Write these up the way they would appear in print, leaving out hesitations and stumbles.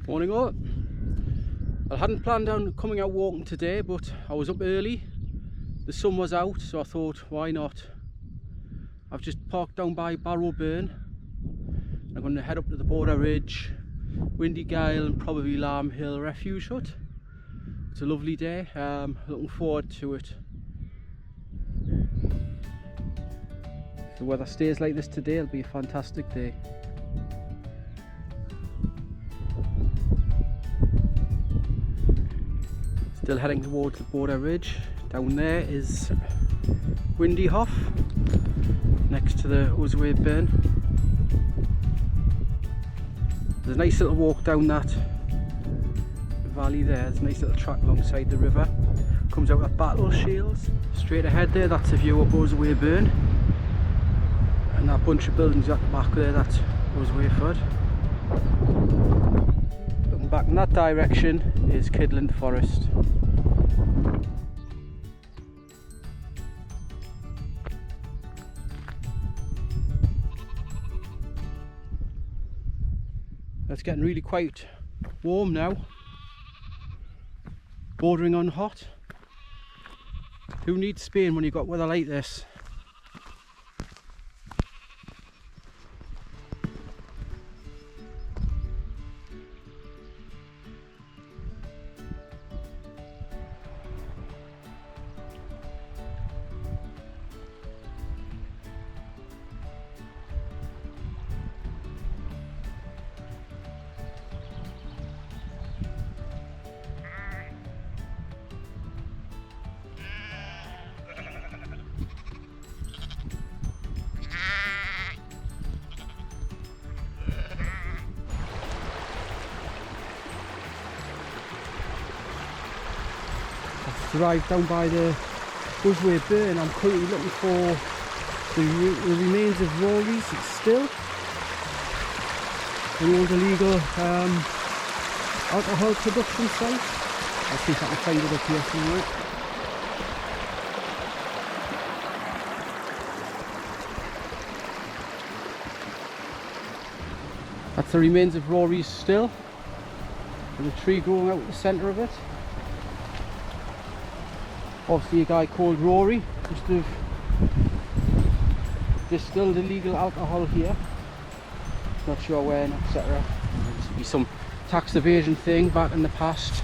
Morning all. I hadn't planned on coming out walking today, but I was up early. The sun was out, so I thought, why not? I've just parked down by Barrow Burn. I'm going to head up to the Border Ridge, Windy Gyle and probably Lamb Hill Refuge Hut. It's a lovely day, looking forward to it. If the weather stays like this today, it'll be a fantastic day. Still heading towards the Border Ridge. Down there is Windy Hoff, next to the Usway Burn. There's a nice little walk down that valley there. There's a nice little track alongside the river. Comes out at Battle Shields. Straight ahead there, that's a view of Usway Burn. And that bunch of buildings at the back there, that's Usway Flood. Looking back in that direction is Kidland Forest. It's getting really quite warm now, bordering on hot. Who needs Spain when you've got weather like this? Arrived down by the Usway Burn. I'm currently looking for the remains of Rory's still, an old illegal alcohol production site. I'll see if I can find it up here somewhere. That's the remains of Rory's still, and a tree growing out the centre of it. Obviously a guy called Rory must have distilled illegal alcohol here. Not sure when, etc. Must be some tax evasion thing back in the past.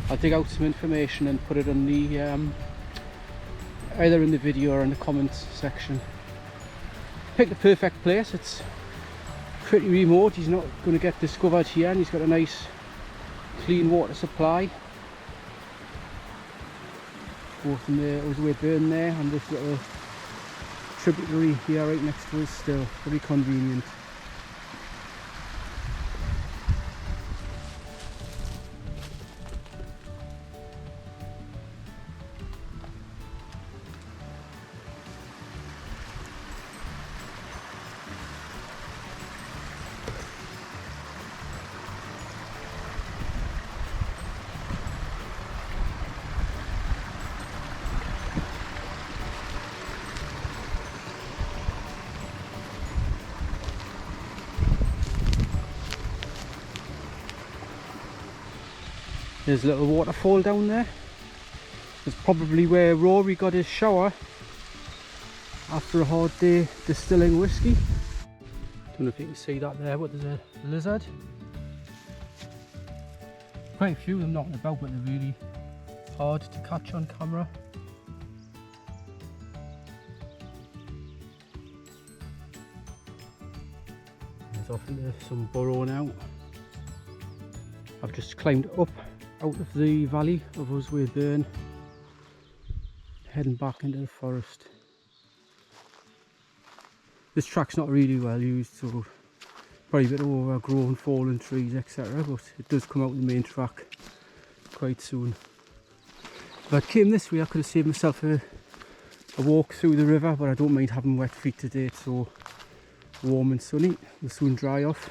I'll dig out some information and put it on the either in the video or in the comments section. Picked the perfect place. It's pretty remote. He's not going to get discovered here, and he's got a nice clean water supply. Both in the Usway Burn there and this little tributary here right next to us still. Very convenient. There's a little waterfall down there. It's probably where Rory got his shower after a hard day distilling whiskey. Don't know if you can see that there, but there's a lizard. Quite a few of them knocking about, but they're really hard to catch on camera. There's off into some burrow now. I've just climbed up out of the valley of Usway Burn, heading back into the forest. This track's not really well used, so probably a bit overgrown, fallen trees, etc. But it does come out the main track quite soon. If I came this way, I could have saved myself a walk through the river, but I don't mind having wet feet today. It's so warm and sunny. They'll soon dry off.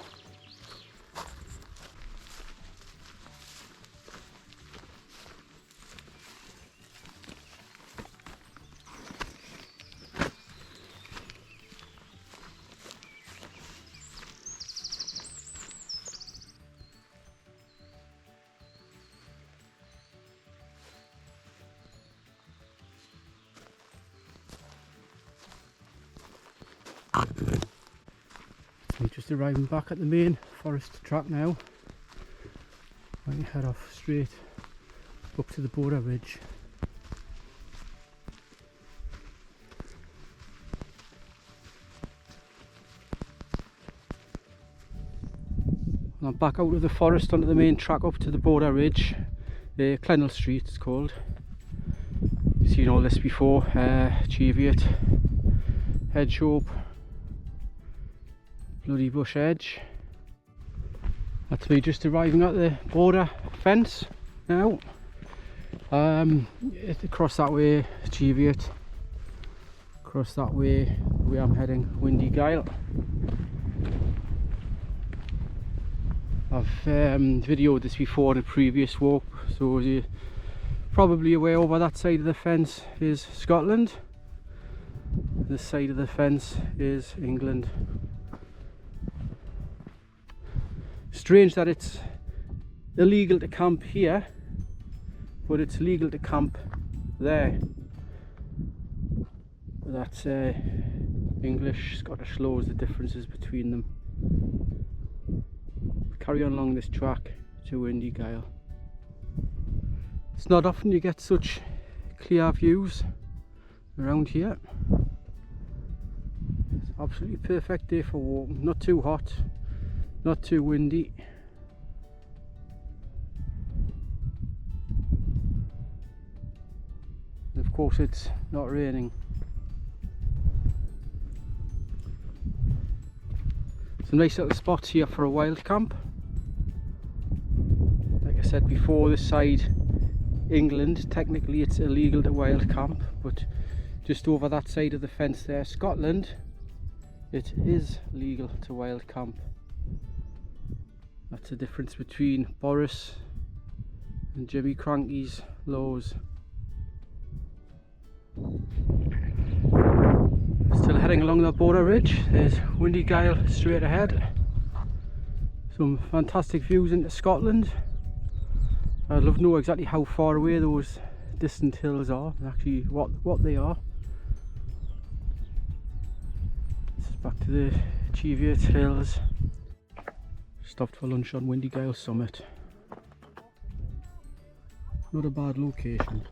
I'm just arriving back at the main forest track now. I'm going to head off straight up to the border ridge. And I'm back out of the forest onto the main track up to the border ridge. Clennell Street it's called. You've seen all this before. Cheviot, hedgehope, bloody bush edge. That's me just arriving at the border fence now. Across that way, Cheviot. Across that way, where I'm heading, Windy Gyle. I've videoed this before in a previous walk, so as you're probably aware, over that side of the fence is Scotland. This side of the fence is England. Strange that it's illegal to camp here, but it's legal to camp there. That's English, Scottish laws, the differences between them. Carry on along this track to Windy Gyle. It's not often you get such clear views around here. It's an absolutely perfect day for walking. Not too hot, not too windy. And of course it's not raining. Some nice little spots here for a wild camp. Like I said before, this side England, technically it's illegal to wild camp, but just over that side of the fence there, Scotland, it is legal to wild camp. That's the difference between Boris and Jimmy Cranky's laws. Still heading along the border ridge. There's Windy Gyle straight ahead. Some fantastic views into Scotland. I'd love to know exactly how far away those distant hills are, and actually what they are. This is back to the Cheviot Hills. Stopped for lunch on Windy Gyle summit. Not a bad location.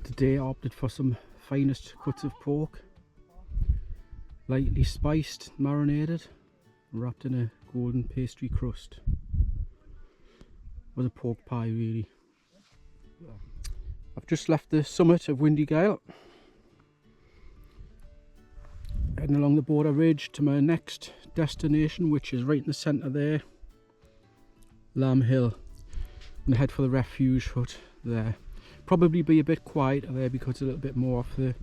Today I opted for some finest cuts of pork, lightly spiced, marinated, wrapped in a golden pastry crust. It was a pork pie really. I've just left the summit of Windy Gyle, heading along the border ridge to my next destination, which is right in the centre there, Lamb Hill. I'm going to head for the refuge hut there. Probably be a bit quieter there because it's a little bit more off the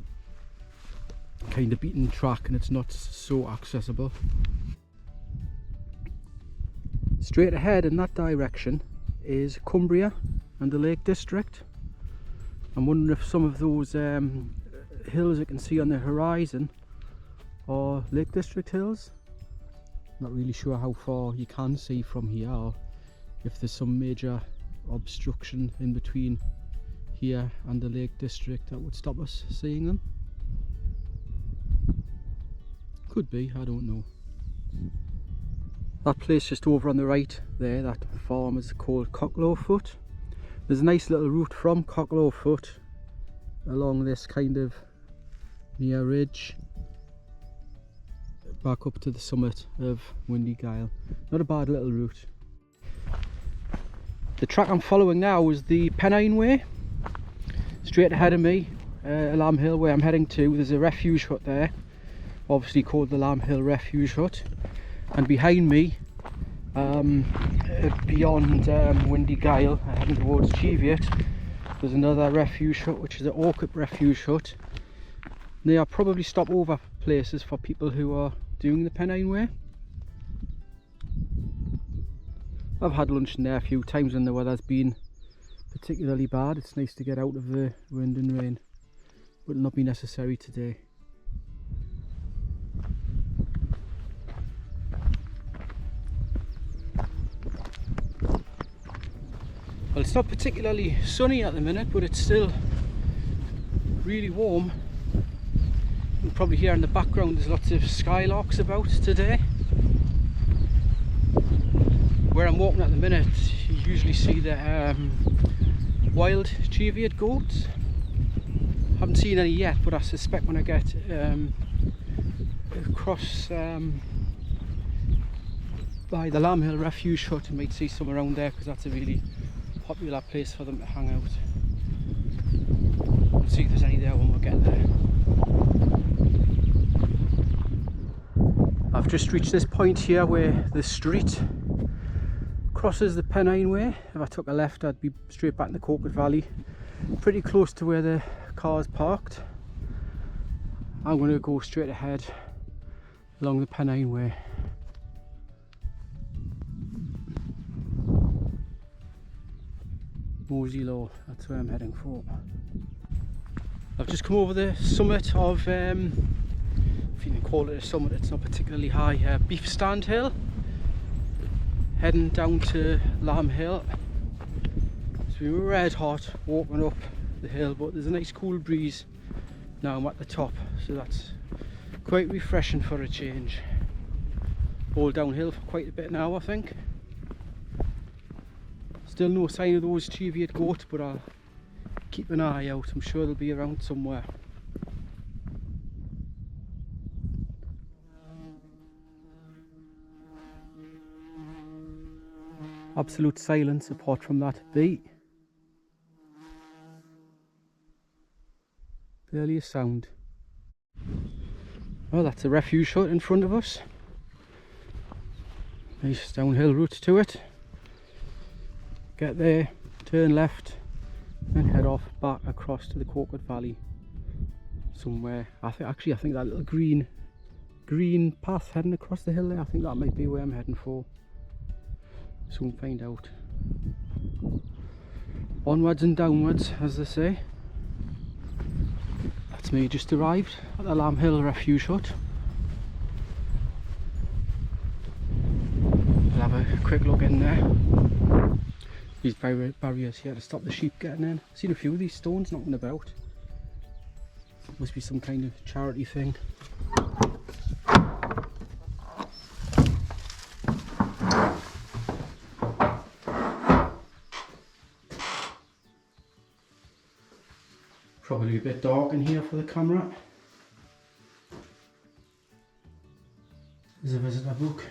kind of beaten track and it's not so accessible. Straight ahead in that direction is Cumbria and the Lake District. I'm wondering if some of those hills you can see on the horizon are Lake District hills. Not really sure how far you can see from here, or if there's some major obstruction in between here and the Lake District that would stop us seeing them. Could be, I don't know. That place just over on the right there, that farm, is called Coquetdale. There's a nice little route from Coquetdale along this kind of near ridge back up to the summit of Windy Gyle. Not a bad little route. The track I'm following now is the Pennine Way. Straight ahead of me, Lamb Hill, where I'm heading to, there's a refuge hut there, obviously called the Lamb Hill Refuge Hut. And behind me, beyond Windy Gyle, heading towards Cheviot, there's another refuge hut, which is an Orcup Refuge Hut. They are probably stopover places for people who are doing the Pennine Way. I've had lunch in there a few times when the weather's been particularly bad. It's nice to get out of the wind and rain, but it'll not be necessary today. Well, it's not particularly sunny at the minute, but it's still really warm. You can probably hear in the background there's lots of skylarks about today. Where I'm walking at the minute, you usually see the wild Cheviot goats. Haven't seen any yet, but I suspect when I get across by the Lamb Hill refuge hut, I might see some around there, because that's a really popular place for them to hang out. We'll see if there's any there when we get there. I've just reached this point here where the street crosses the Pennine Way. If I took a left, I'd be straight back in the Coquet Valley, pretty close to where the car's parked. I'm going to go straight ahead along the Pennine Way. Mosey Low, that's where I'm heading for. I've just come over the summit of, if you can call it a summit, it's not particularly high, Beef Stand Hill. Heading down to Lamb Hill. It's been red hot walking up the hill, but there's a nice cool breeze now I'm at the top, so that's quite refreshing for a change. All downhill for quite a bit now, I think. Still no sign of those Cheviot goats, but I'll keep an eye out. I'm sure they'll be around somewhere. Absolute silence apart from that beat. Barely a sound. Oh, that's a refuge hut in front of us. Nice downhill route to it. Get there, turn left, and head off back across to the Coquet Valley somewhere. I think that little green path heading across the hill there, I think that might be where I'm heading for. Soon find out. Onwards and downwards, as they say. That's me just arrived at the Lamb Hill refuge hut. I'll have a quick look in there. These barriers here to stop the sheep getting in. I've seen a few of these stones knocking about. Must be some kind of charity thing. Probably a bit dark in here for the camera. There's a visitor book.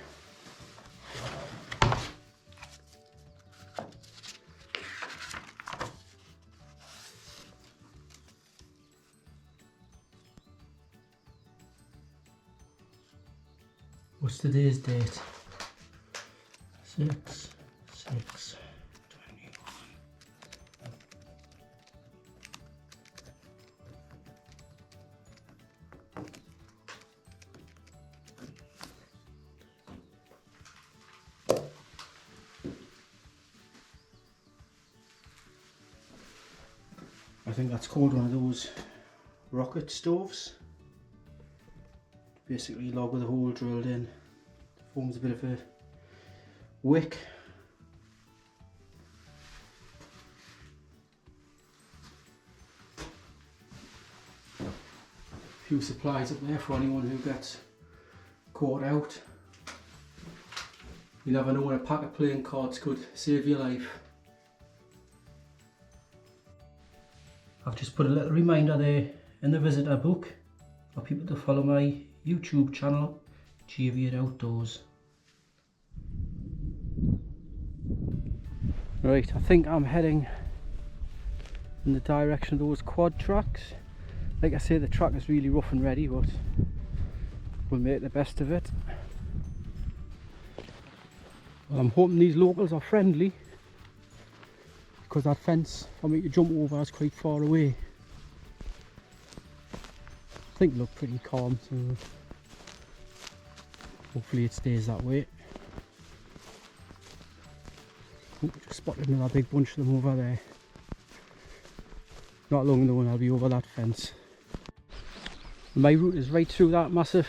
What's today's date? 6/6/21. I think that's called one of those rocket stoves. Basically log with a hole drilled in, forms a bit of a wick. A few supplies up there for anyone who gets caught out. You never know when a pack of playing cards could save your life. I've just put a little reminder there in the visitor book for people to follow my YouTube channel, Cheviot Outdoors. Right, I think I'm heading in the direction of those quad tracks. Like I say, the track is really rough and ready, but we'll make the best of it. Well, I'm hoping these locals are friendly, because that fence for me to jump over is quite far away. I think they look pretty calm, so hopefully it stays that way. Oh, just spotted another big bunch of them over there. Not long though and I'll be over that fence. My route is right through that massive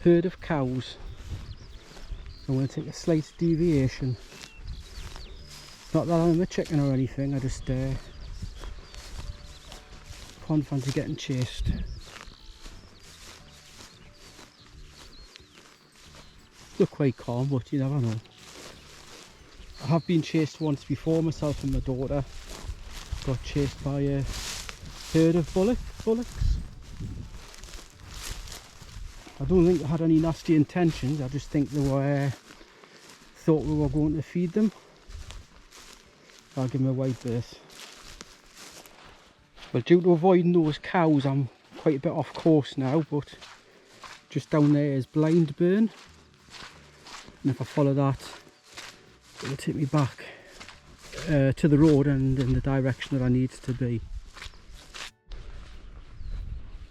herd of cows. So I'm going to take a slight deviation Not that I'm a chicken or anything, I just can't fancy getting chased. Look quite calm, but you never know. I have been chased once before, myself and my daughter got chased by a herd of bullocks. I don't think they had any nasty intentions, I just think they were thought we were going to feed them. I'll give them a wide berth. Well, due to avoiding those cows, I'm quite a bit off course now, but just down there is Blind Burn, and if I follow that, it will take me back to the road and in the direction that I need to be.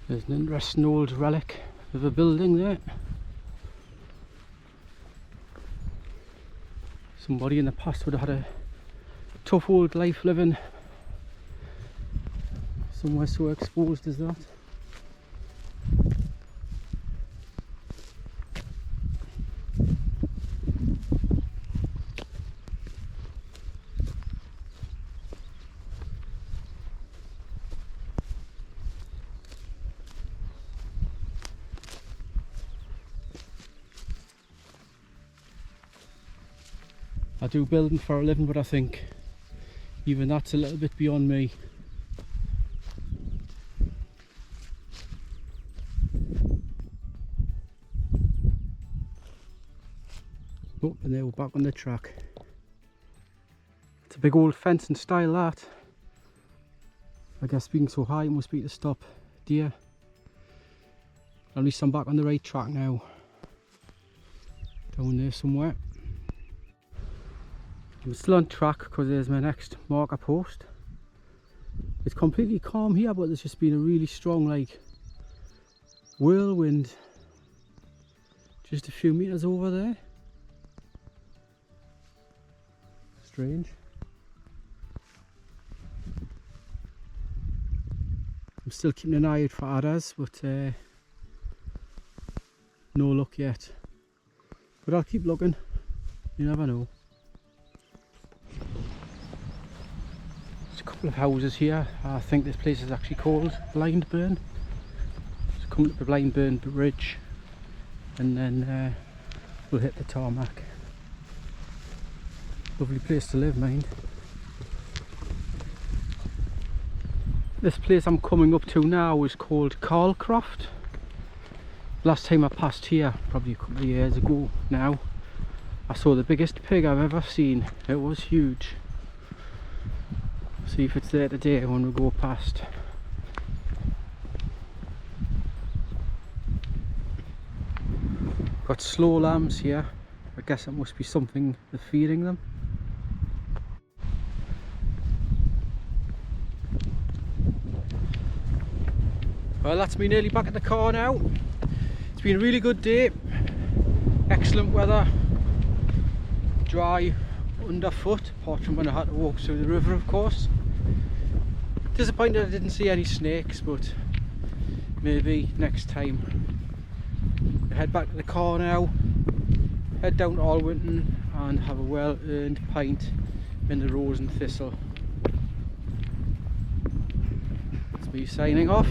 There's an interesting old relic of a building there. Somebody in the past would have had a tough old life living somewhere so exposed as that. I do building for a living, but I think even that's a little bit beyond me. Oh, and there we're back on the track. It's a big old fencing style, that. I guess being so high it must be to stop deer. At least I'm back on the right track now. Down there somewhere. I'm still on track because there's my next marker post. It's completely calm here, but there's just been a really strong whirlwind just a few meters over there. Strange. I'm still keeping an eye out for adders, but no luck yet. But I'll keep looking, you never know. There's a couple of houses here. I think this place is actually called Blind Burn. So come to the Blind Burn Bridge and then we'll hit the tarmac. Lovely place to live, mind. This place I'm coming up to now is called Carlcroft. Last time I passed here, probably a couple of years ago now, I saw the biggest pig I've ever seen. It was huge. See if it's there today when we go past. Got slow lambs here. I guess it must be something they're feeding them. Well, that's me nearly back at the car now. It's been a really good day. Excellent weather. Dry underfoot, apart from when I had to walk through the river, of course. Disappointed I didn't see any snakes, but maybe next time. Head back to the car now, head down to Alwynton and have a well-earned pint in the Rose and Thistle. That's me signing off.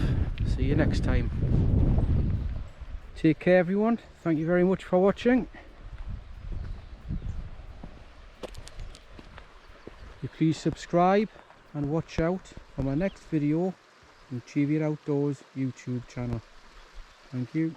See you next time. Take care, everyone. Thank you very much for watching. Please subscribe and watch out for my next video on Cheevier Outdoors YouTube channel. Thank you.